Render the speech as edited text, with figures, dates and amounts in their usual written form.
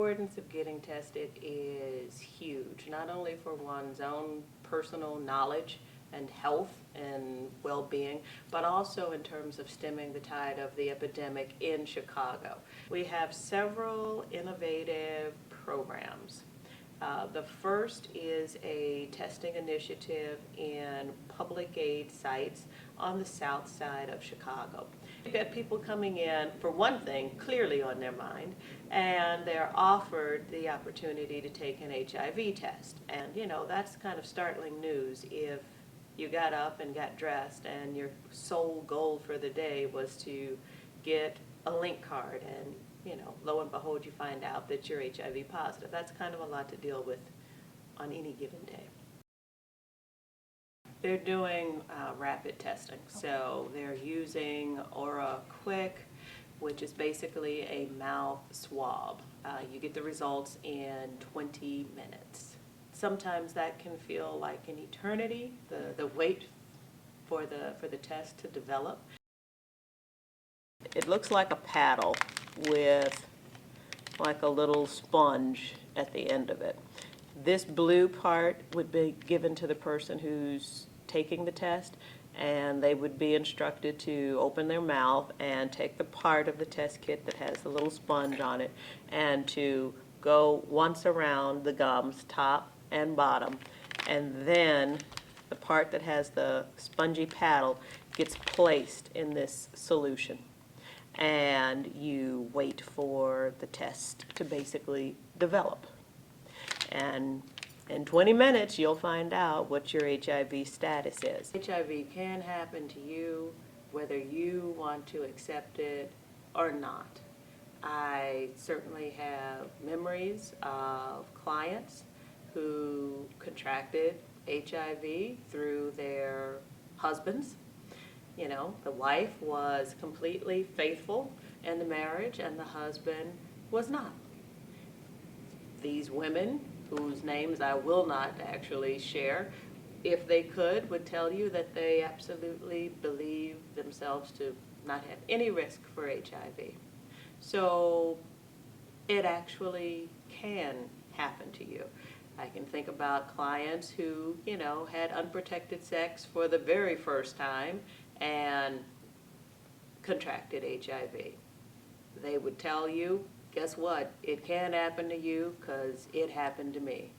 importance of getting tested is huge, not only for one's own personal knowledge and health and well-being, but also in terms of stemming the tide of the epidemic in Chicago. We have several innovative programs. The first is a testing initiative in public aid sites on the south side of Chicago. We've got people coming in, for one thing, clearly on their mind, and they're offered the opportunity to take an HIV test. And you know, that's kind of startling news if you got up and got dressed and your sole goal for the day was to get a link card, and you know, lo and behold, you find out that you're HIV positive. That's kind of a lot to deal with on any given day. They're doing rapid testing. So they're using Aura Quick, which is basically a mouth swab. You get the results in 20 minutes. Sometimes that can feel like an eternity, the wait for the test to develop. It looks like a paddle with like a little sponge at the end of it. This blue part would be given to the person who's taking the test, and they would be instructed to open their mouth and take the part of the test kit that has the little sponge on it and to go once around the gums, top and bottom, and then the part that has the spongy paddle gets placed in this solution. And you wait for the test to basically develop. And in 20 minutes, you'll find out what your HIV status is. HIV can happen to you whether you want to accept it or not. I certainly have memories of clients who contracted HIV through their husbands. You know, the wife was completely faithful in the marriage and the husband was not. These women, whose names I will not actually share, if they could, would tell you that they absolutely believe themselves to not have any risk for HIV. So it actually can happen to you. I can think about clients who, you know, had unprotected sex for the very first time and contracted HIV. They would tell you, guess what? It can happen to you because it happened to me.